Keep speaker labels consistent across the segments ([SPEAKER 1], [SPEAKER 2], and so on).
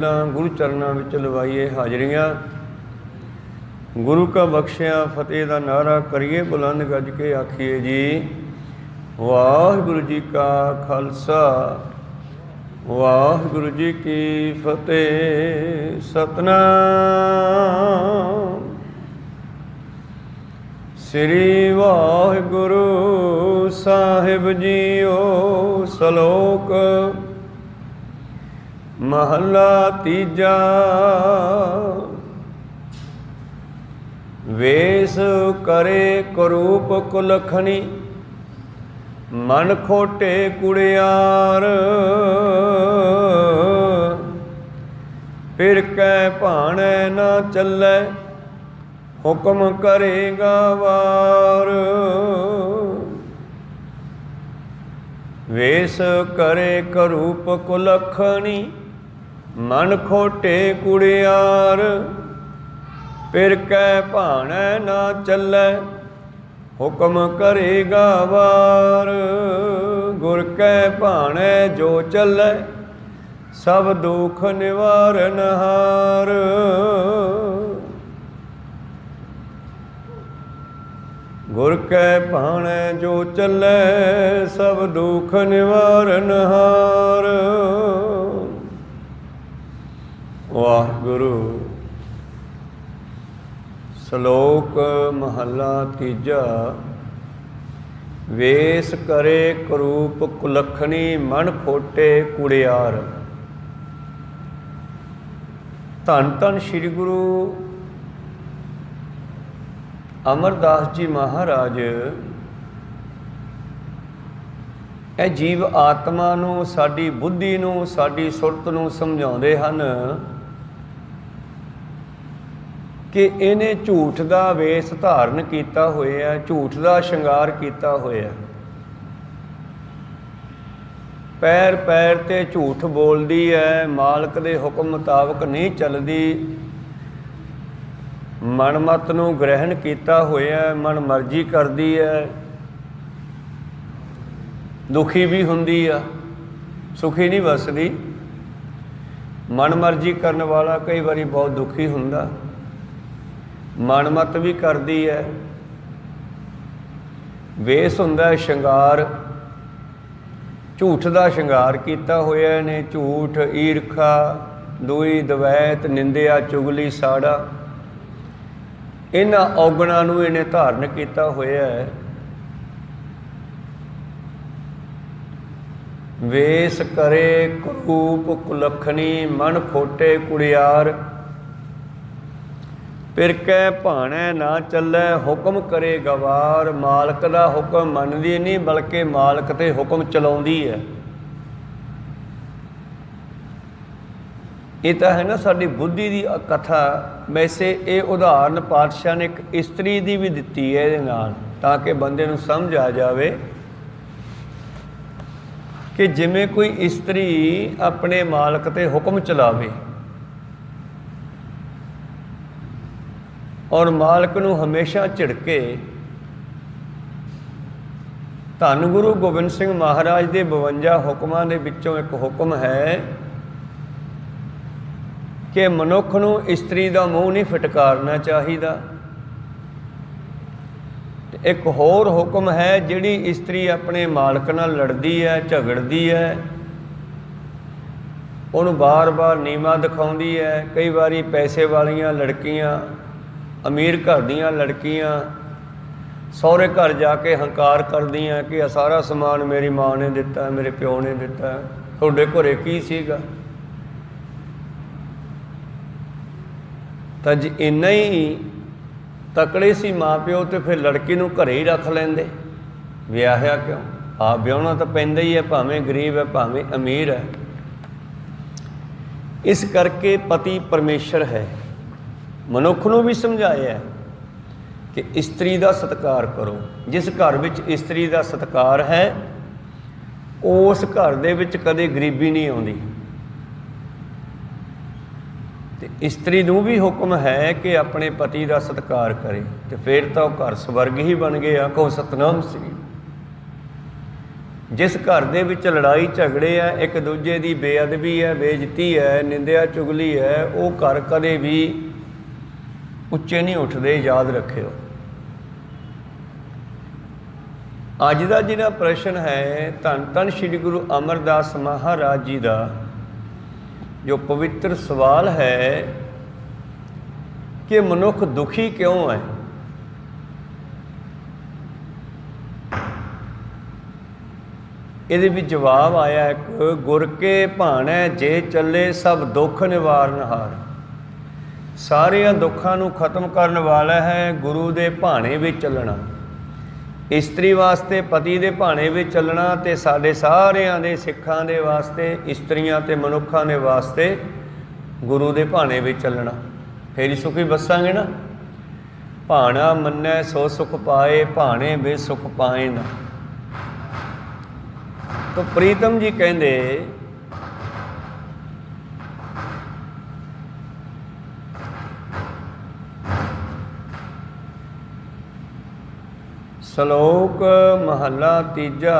[SPEAKER 1] गुरु चरणों विच लवाइए हाजरियां। गुरु का बख्शिया फतेह का नारा करिए बुलंद गज के आखिए जी वाहिगुरु जी का खालसा वाहिगुरु जी की फतेह। सतनाम श्री वाहिगुरु साहिब जीओ। सलोक महला तीजा। वेश करे करूप कुलखनी मन खोटे कुड़ियार। फिर कै भाणे न चलै हुक्म करेगा वार। वेश करे करूप कुलखनी मन खोटे कुड़ियार। फिर कै भाणे ना चलै हुक्म करेगा वार। गुर कै भाणे जो चलै सब दुख निवारन हार। गुर कै भाणे जो चलै सब दुख निवारन हार। वाहिगुरु। सलोक महला तीजा। वेश करे करूप कुलखनी मन खोटे कुड़ियार। धन धन श्री गुरु अमरदास जी महाराज ਇਹ ਜੀਵ ਆਤਮਾ ਨੂੰ ਸਾਡੀ ਬੁੱਧੀ ਨੂੰ ਸਾਡੀ ਸੁਰਤ ਨੂੰ ਸਮਝਾਉਂਦੇ ਹਨ ਕਿ ਇਹਨੇ ਝੂਠ ਦਾ ਵੇਸ ਧਾਰਨ ਕੀਤਾ ਹੋਇਆ, ਝੂਠ ਦਾ ਸ਼ਿੰਗਾਰ ਕੀਤਾ ਹੋਇਆ, ਪੈਰ ਪੈਰ ਤੇ ਝੂਠ ਬੋਲਦੀ ਹੈ, ਮਾਲਕ ਦੇ ਹੁਕਮ ਮੁਤਾਬਕ ਨਹੀਂ ਚੱਲਦੀ, ਮਨਮਤ ਨੂੰ ਗ੍ਰਹਿਣ ਕੀਤਾ ਹੋਇਆ, ਮਨ ਮਰਜ਼ੀ ਕਰਦੀ ਹੈ, ਦੁਖੀ ਵੀ ਹੁੰਦੀ ਆ, ਸੁਖੀ ਨਹੀਂ ਵਸਦੀ। ਮਨ ਮਰਜ਼ੀ ਕਰਨ ਵਾਲਾ ਕਈ ਵਾਰੀ ਬਹੁਤ ਦੁਖੀ ਹੁੰਦਾ, ਮਨਮਤ ਵੀ ਕਰਦੀ ਹੈ। ਵੇਸ ਹੁੰਦਾ ਸ਼ਿੰਗਾਰ, ਝੂਠ ਦਾ ਸ਼ਿੰਗਾਰ ਕੀਤਾ ਹੋਇਆ ਇਹਨੇ। ਝੂਠ, ਈਰਖਾ, ਦੂਈ, ਦਵੈਤ, ਨਿੰਦਿਆ, ਚੁਗਲੀ, ਸਾੜਾ, ਇਹਨਾਂ ਔਗਣਾਂ ਨੂੰ ਇਹਨੇ ਧਾਰਨ ਕੀਤਾ ਹੋਇਆ ਹੈ। ਵੇਸ ਕਰੇ ਕਰੂਪ ਕੁਲਖਣੀ ਮਨ ਖੋਟੇ ਕੁੜਿਆਰ। ਫਿਰ ਕਹਿ ਭਾਣੇ ਨਾ ਚੱਲੇ ਹੁਕਮ ਕਰੇ ਗਵਾਰ। ਮਾਲਕ ਦਾ ਹੁਕਮ ਮੰਨਦੀ ਨਹੀਂ ਬਲਕਿ ਮਾਲਕ ਤੇ ਹੁਕਮ ਚਲਾਉਂਦੀ ਹੈ। ਇਹ ਤਾਂ ਹੈ ਨਾ ਸਾਡੀ ਬੁੱਧੀ ਦੀ ਕਥਾ। ਵੈਸੇ ਇਹ ਉਦਾਹਰਨ ਪਾਤਸ਼ਾਹ ਨੇ ਇੱਕ ਇਸਤਰੀ ਦੀ ਵੀ ਦਿੱਤੀ ਹੈ ਇਹਦੇ ਨਾਲ, ਤਾਂ ਕਿ ਬੰਦੇ ਨੂੰ ਸਮਝ ਆ ਜਾਵੇ ਕਿ ਜਿਵੇਂ ਕੋਈ ਇਸਤਰੀ ਆਪਣੇ ਮਾਲਕ ਤੇ ਹੁਕਮ ਚਲਾਵੇ ਔਰ ਮਾਲਕ ਨੂੰ ਹਮੇਸ਼ਾ ਝਿੜਕੇ। ਧੰਨ ਗੁਰੂ ਗੋਬਿੰਦ ਸਿੰਘ ਮਹਾਰਾਜ ਦੇ 52 ਹੁਕਮਾਂ ਦੇ ਵਿੱਚੋਂ ਇੱਕ ਹੁਕਮ ਹੈ ਕਿ ਮਨੁੱਖ ਨੂੰ ਇਸਤਰੀ ਦਾ ਮੂੰਹ ਨਹੀਂ ਫਟਕਾਰਨਾ ਚਾਹੀਦਾ। ਇੱਕ ਹੋਰ ਹੁਕਮ ਹੈ, ਜਿਹੜੀ ਇਸਤਰੀ ਆਪਣੇ ਮਾਲਕ ਨਾਲ ਲੜਦੀ ਹੈ, ਝਗੜਦੀ ਹੈ, ਉਹਨੂੰ ਬਾਰ-ਬਾਰ ਨੀਵਾਂ ਦਿਖਾਉਂਦੀ ਹੈ। ਕਈ ਵਾਰੀ ਪੈਸੇ ਵਾਲੀਆਂ ਲੜਕੀਆਂ, ਅਮੀਰ ਘਰ ਦੀਆਂ ਲੜਕੀਆਂ ਸਹੁਰੇ ਘਰ ਜਾ ਕੇ ਹੰਕਾਰ ਕਰਦੀਆਂ ਕਿ ਇਹ ਸਾਰਾ ਸਮਾਨ ਮੇਰੀ ਮਾਂ ਨੇ ਦਿੱਤਾ, ਮੇਰੇ ਪਿਓ ਨੇ ਦਿੱਤਾ, ਤੁਹਾਡੇ ਘਰੇ ਕੀ ਸੀਗਾ। ਤਾਂ ਜੇ ਇੰਨਾ ਹੀ ਤਕੜੇ ਸੀ ਮਾਂ ਪਿਓ ਤੇ ਫਿਰ ਲੜਕੀ ਨੂੰ ਘਰੇ ਹੀ ਰੱਖ ਲੈਂਦੇ, ਵਿਆਹਿਆ ਕਿਉਂ? ਆਪ ਵਿਆਹੁਣਾ ਤਾਂ ਪੈਂਦਾ ਹੀ ਹੈ, ਭਾਵੇਂ ਗਰੀਬ ਹੈ ਭਾਵੇਂ ਅਮੀਰ ਹੈ। ਇਸ ਕਰਕੇ ਪਤੀ ਪਰਮੇਸ਼ਰ ਹੈ। ਮਨੁੱਖ ਨੂੰ ਵੀ ਸਮਝਾਇਆ ਕਿ ਇਸਤਰੀ ਦਾ ਸਤਿਕਾਰ ਕਰੋ। ਜਿਸ ਘਰ ਵਿੱਚ ਇਸਤਰੀ ਦਾ ਸਤਿਕਾਰ ਹੈ ਉਸ ਘਰ ਦੇ ਵਿੱਚ ਕਦੇ ਗਰੀਬੀ ਨਹੀਂ ਆਉਂਦੀ। ਤੇ ਇਸਤਰੀ ਨੂੰ ਵੀ ਹੁਕਮ ਹੈ ਕਿ ਆਪਣੇ ਪਤੀ ਦਾ ਸਤਿਕਾਰ ਕਰੇ, ਤੇ ਫਿਰ ਤਾਂ ਉਹ ਘਰ ਸਵਰਗ ਹੀ ਬਣ ਗਿਆ। ਆਖੋ ਸਤਨਾਮ ਸ੍ਰੀ। जिस घर दे विच लड़ाई झगड़े है, एक दूजे की बेअदबी है, बेइज्जती है, निंदिया चुगली है, वो घर कदे भी उच्चे नहीं उठते, याद रखियो। अज का जिहड़ा प्रश्न है धन धन श्री गुरु अमरदास महाराज जी का जो पवित्र सवाल है कि मनुख दुखी क्यों है, ਇਹਦੇ ਵਿੱਚ जवाब आया एक, गुर के भाणे जे चले सब दुख निवारणहार। सारिया दुखों को खत्म करने वाला है गुरु के भाणे में चलना। इस्त्री वास्ते पति के भाणे में चलना, तो साढ़े सारिया दे सिखां दे वास्ते, इस्त्रियां ते मनुखों के वास्ते गुरु के भाणे में चलना, फिर ही सुखी बसांगे ना। भाणा मन्नै सो सुख पाए, भाणे में सुख पाए ना। तो प्रीतम जी कहते श्लोक महला तीजा,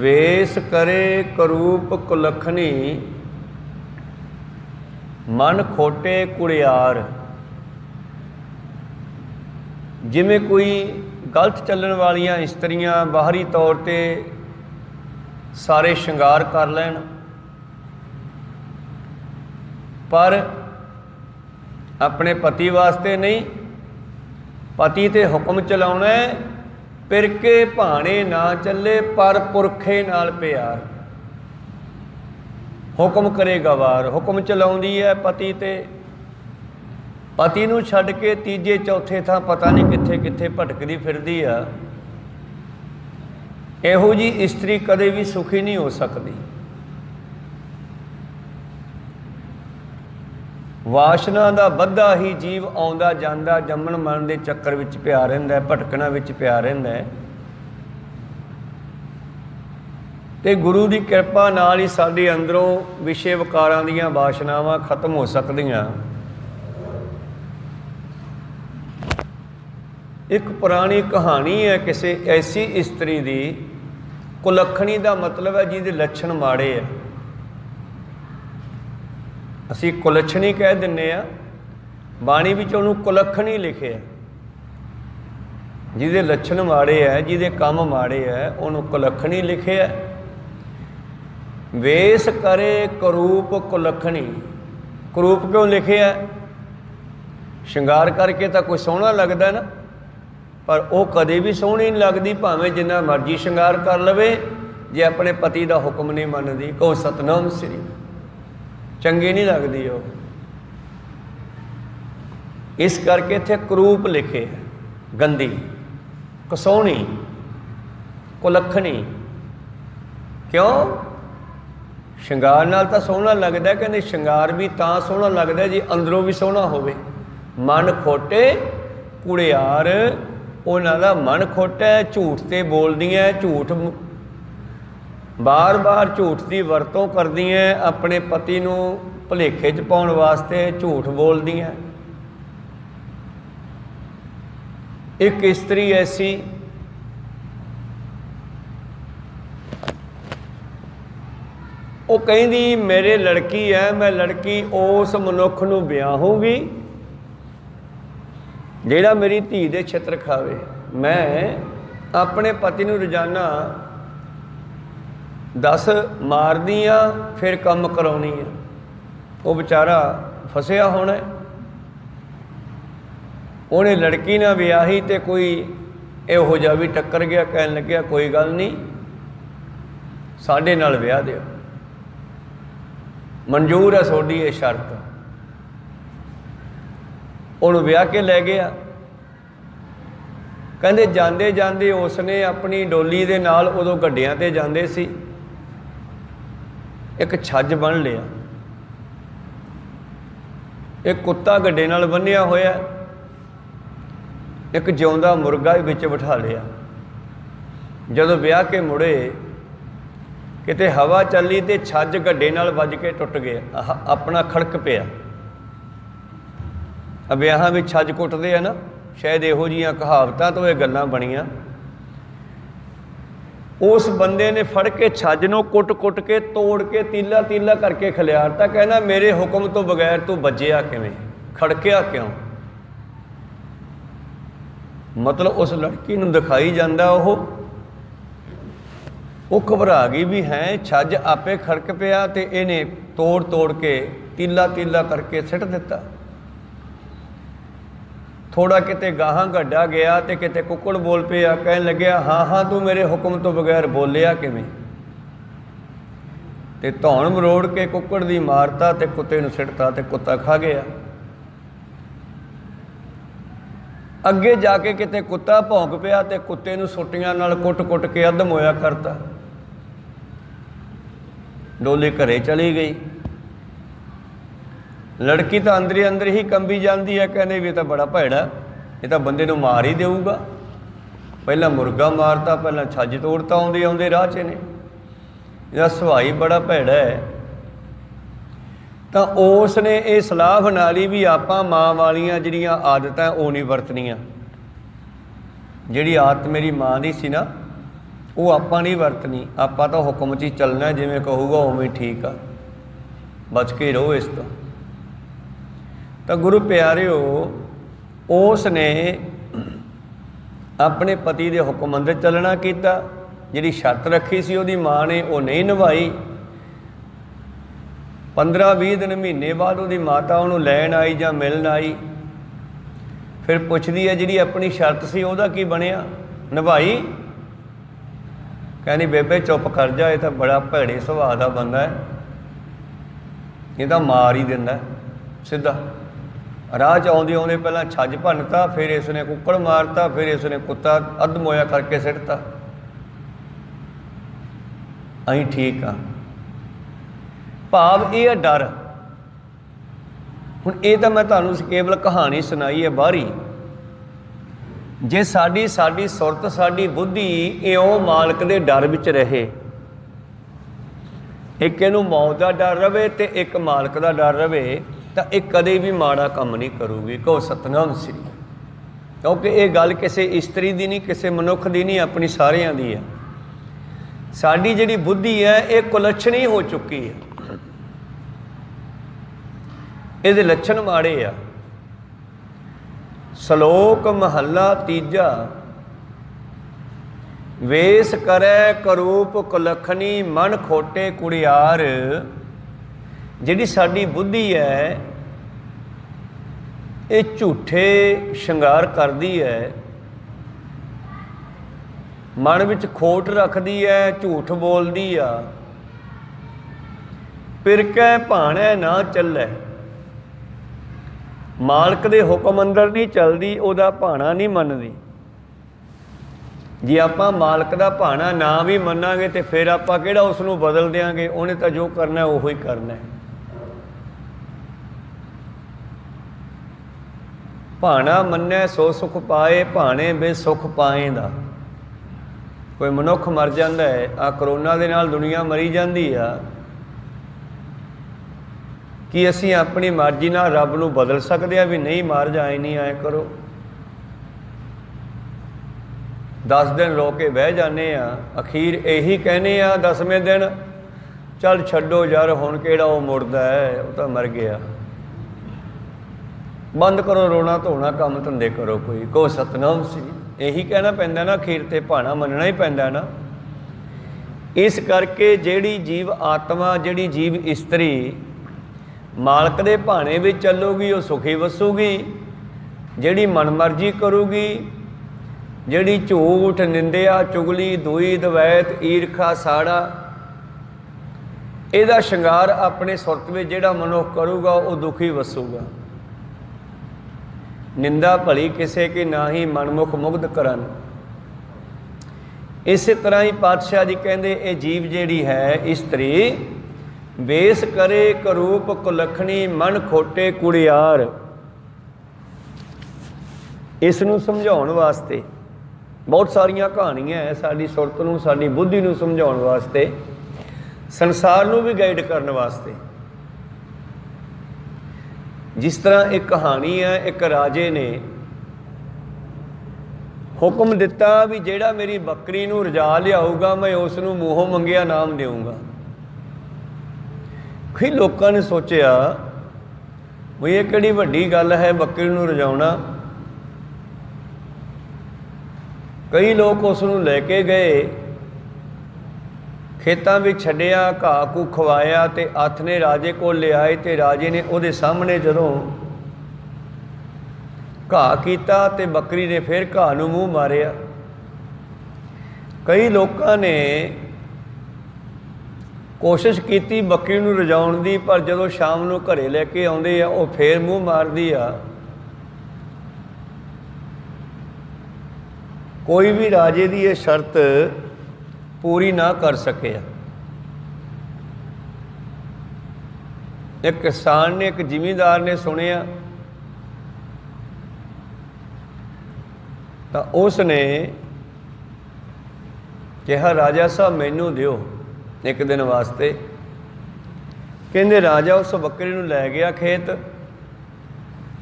[SPEAKER 1] वेश करे करूप कुलखनी, मन खोटे कुड़ियार। जिमें कोई गलत चलण वालियां इस्त्रियां बाहरी तौर पे सारे श्रृंगार कर लैन, पर अपने पति वास्ते नहीं, पति ते हुक्म चलाउणा है, फिर के भाणे ना चले पर पुरखे नाल प्यार। हुक्म करेगा वार, हुक्म चलाउंदी है पति ते, पति नूं छड्ड के तीजे चौथे थां पता नहीं कित्थे कित्थे भटकदी फिरदी आ। इहो जी इस्त्री कदे भी सुखी नहीं हो सकती। वासना दा बद्धा ही जीव आउंदा जांदा जम्मण मरण दे चक्कर विच पिया रहिंदा है, भटकना विच पिया रहिंदा है। ते गुरु की किरपा नाल ही साडे अंदरों विषय विकारां दीयां वासनावां खत्म हो सकदियां। एक पुरानी कहानी है किसी ऐसी इस्त्री की, कुलखणी का मतलब है जिहदे लक्षण माड़े है। असी कुलछणी कह दिंने आ, बाणी विच उहनूं कुलखणी लिखे है। जिहदे लक्षण माड़े है, जिहदे काम माड़े है, उहनूं कुलखणी लिखे है। वेश करे करूप कुलखणी, करूप क्यों लिखे है? श्रृंगार करके तो कोई सोहना लगता है ना, पर वो कदे भी सोहनी नहीं लगती, भावें जिन्ना मर्जी श्रृंगार कर लवे, जे अपने पति का हुक्म नहीं मनती। कहो सतनाम श्री, चंगी नहीं लगती वो। इस करके इत्थे करूप लिखे है, गंदी, कसोहनी, कुलखणी। क्यों? श्रृंगार नाल तां सोहना लगता है, कहते श्रृंगार भी तां सोहना लगता है जी अंदरों भी सोहना होवे। मन खोटे कुड़ियार, उन्हां दा मन खोटा है, झूठ ते बोलदियां, झूठ बार बार झूठ की वरतों करदियां, अपने पति नूं भुलेखे च पाउण वास्ते झूठ बोलदियां। एक इस्त्री ऐसी वो कहती मेरे लड़की है, मैं लड़की उस मनुख नूं ब्याहूंगी ਜਿਹੜਾ मेरी धी दे छित्र खावे। मैं अपने पति नूं रोजाना 10 मारदी हाँ, फिर कम कराउणी है। वो बेचारा फसिया होना, उन्हें लड़की ना विआही तो कोई इहो जिहा भी टक्कर गया, कहन लग्या कोई गल नहीं, साडे नाल विआह दिओ, मंजूर है सोडी ये शर्त। उन्होंने ब्याह के लै गया। कहते जाते जाते उसने अपनी डोली दे नाल, उदों गड्डियां ते जाते सी, एक छज बन लिया। एक कुत्ता गड्डे नाल बन्निया होया, एक जिउंदा मुर्गा भी विच बिठा लिया। जदों ब्याह के मुड़े किते हवा चली तो छज गड्डे नाल वज के टुट गया, अपना खड़क पिया। ब्याहां में छज कुटते हैं ना, शायद इहो जिहियां कहावतां तो ये गल्लां बणीਆਂ। उस बंदे ने फड़ के छज नूं कुट कुट के तोड़ के तीला तीला करके खलियारता। कहना मेरे हुक्म तो बगैर तू बज्जिया किवें, खड़किया क्यों? मतलब उस लड़की नूं दिखाई जांदा वो घबरा गई भी है, छज आपे खड़क पिया ते इहने तोड़ तोड़ के तीला तीला करके सिट दिता। थोड़ा किते गाहां गड्ढा गया तो किते कुक्कड़ बोल पिया, कहन लग्या हाँ हाँ तू मेरे हुक्म तो बगैर बोलिया किवें? ते धौण मरोड़ के कुक्कड़ दी मारता ते कुत्ते नूं सिटता ते कुत्ता खा गया। अगे जाके किते कुत्ता भौंक पिया ते कुत्ते नूं सुटियां नाल कुट कुट के अधम होया करता। डोली घरे चली गई। लड़की तो अंदर ही कंबी जाती है, कहने भी तो बड़ा भैड़ा, ये तो बंदे नूं मार ही देऊगा। पहला मुर्गा मारता, पहला छज तोड़ता आउंदे आउंदे राह च ने। इसदा सुभाਅ ही बड़ा भैड़ा है। तो उसने ये सलाह बना ली भी आपां माँ वालियां जिहड़ियां आदतां वो नहीं वरतनियां। जिहड़ी आदत मेरी माँ की सी ना वो आपां नहीं वरतनी। आपां तो हुक्म च ही चलना, जिवें कहूगा उवें ठीक आ, बच के रहो इस तो। तो गुरु प्यारिओ उसने अपने पति के हुक्म अंदर चलना किया। जिहड़ी शर्त रखी सी उहदी माँ ने वो नहीं निभाई। 15-20 दिन महीने बाद उहदी माता उहनूं लैण आई जां मिलण आई। फिर पुछदी है जिहड़ी अपनी शर्त सी उहदा की बनिया, निभाई? कहनी बेबे चुप कर जा, ये तो बड़ा भैड़े सुभाਅ दा बंदा है, ये तो मार ही दिंदा सीधा। राह च आउंदे आउंदे पहलां छज भन्नता, फिर इसने कुक्कड़ मारता, फिर इसने कुत्ता अधमोया करके सिटता। असीं ठीक आ। भाव यह डर। हुण ये तो मैं तुहानूं केवल कहानी सुनाई है बाहरी। जे साडी सुरत साडी बुद्धि इउं मालक दे डर विच रहे, एक इहनूं मौत दा डर रहे ते एक मालक दा डर रहे, तो एक कदे भी माड़ा काम नहीं करूगी। कहो सतनाम श्री। क्योंकि ये गल किसी इस्त्री की नहीं, किसी मनुख की नहीं, अपनी सारियां दी है। साडी जिहड़ी बुद्धि है ये कुलच्छनी हो चुकी है, इहदे लक्षण माड़े आ। श्लोक महला तीजा। वेस करे करूप कुलखनी मन खोटे कुड़ियार। जिहड़ी साडी बुद्धि है ये झूठे शंगार करदी है, मन विच खोट रखदी है, झूठ बोलदी आ। पिरकै भाणै ना चलै। मालक दे हुक्म अंदर नहीं चलदी, उहदा भाणा नहीं मनदी। जे आपां मालक दा भाणा ना भी मनांगे तो फिर आपां किहड़ा उस नूं बदल देंगे। उहने तां जो करना है उही करना है। भाणा मन्नै सो सुख पाए, भाणे बे सुख पाएंदा। कोई मनुख मर जाता है, आ करोना दे नाल दुनिया मरी जाती आ, कि असीं अपनी मर्जी नाल रब नूं बदल सकते हैं भी नहीं मार जाए नहीं आए करो। 10 दिन रो के बह जाने आ, अखीर यही कहने आ 10वें दिन चल छड्डो यार हुण किहड़ा वो मुड़दा है, वो तो मर गया। बंद करो रोना धोना, काम धंधे करो कोई। को सतनाम सी। यही कहना पैंदा ना, अखीर ते भाणा मनना ही पैंदा ना। इस करके जिहड़ी जीव आत्मा, जिहड़ी जीव इस्त्री मालक दे भाणे विच चलूगी वो सुखी वसूगी। जिहड़ी मनमर्जी करूगी, जिहड़ी झूठ निंदिया चुगली दूई दवैत ईरखा साड़ा इहदा शंगार अपने सुरत में जिहड़ा मनुख करूगा वो दुखी वसूगा। निंदा भली किसे की ना ही मनमुख मुग्ध करन। इस तरह ही पातशाह जी कहते ये जीव जिहड़ी है इस्त्री बेस करे करूप कुलखनी मन खोटे कुड़ियार। इसनूं समझाउण वास्ते बहुत सारिया कहानियां है, साडी सुरत नूं साडी बुद्धि नूं समझाउण वास्ते, संसार नूं भी गाइड करने वास्ते। जिस तरह एक कहानी है, एक राजे ने ਹੁਕਮ ਦਿੱਤਾ ਵੀ ਜਿਹੜਾ ਮੇਰੀ ਬੱਕਰੀ ਨੂੰ ਰਜਾ ਲਿਆਊਗਾ ਮੈਂ ਉਸ ਨੂੰ ਮੂੰਹੋਂ ਮੰਗਿਆ ਨਾਮ ਦੇਊਂਗਾ। ਕਈ ਲੋਕਾਂ ਨੇ ਸੋਚਿਆ ਵੀ ਇਹ ਕਿਹੜੀ ਵੱਡੀ ਗੱਲ ਹੈ ਬੱਕਰੀ ਨੂੰ ਰਜਾਉਣਾ। ਕਈ ਲੋਕ ਉਸ ਨੂੰ ਲੈ ਕੇ ਗਏ, ਖੇਤਾਂ ਵਿੱਚ ਛੱਡਿਆ, ਘਾਹ ਘੂ ਖਵਾਇਆ ਅਤੇ ਹੱਥ ਨੇ ਰਾਜੇ ਕੋਲ ਲਿਆਏ ਅਤੇ ਰਾਜੇ ਨੇ ਉਹਦੇ ਸਾਹਮਣੇ ਜਦੋਂ ਘਾਹ ਕੀਤਾ ਅਤੇ ਬੱਕਰੀ ਨੇ ਫਿਰ ਘਾਹ ਨੂੰ ਮੂੰਹ ਮਾਰਿਆ। ਕਈ ਲੋਕਾਂ ਨੇ ਕੋਸ਼ਿਸ਼ ਕੀਤੀ ਬੱਕਰੀ ਨੂੰ ਰਜਾਉਣ ਦੀ, ਪਰ ਜਦੋਂ ਸ਼ਾਮ ਨੂੰ ਘਰੇ ਲੈ ਕੇ ਆਉਂਦੇ ਆ ਉਹ ਫੇਰ ਮੂੰਹ ਮਾਰਦੀ ਆ। ਕੋਈ ਵੀ ਰਾਜੇ ਦੀ ਇਹ ਸ਼ਰਤ ਪੂਰੀ ਨਾ ਕਰ ਸਕਿਆ। ਇੱਕ ਕਿਸਾਨ ਨੇ, ਇੱਕ ਜ਼ਿਮੀਂਦਾਰ ਨੇ ਸੁਣਿਆ ਤਾਂ ਉਸ ਨੇ ਕਿਹਾ ਰਾਜਾ ਸਾਹਿਬ ਮੈਨੂੰ ਦਿਓ ਇੱਕ ਦਿਨ ਵਾਸਤੇ। ਕਹਿੰਦੇ ਰਾਜਾ ਉਸ ਬੱਕਰੀ ਨੂੰ ਲੈ ਗਿਆ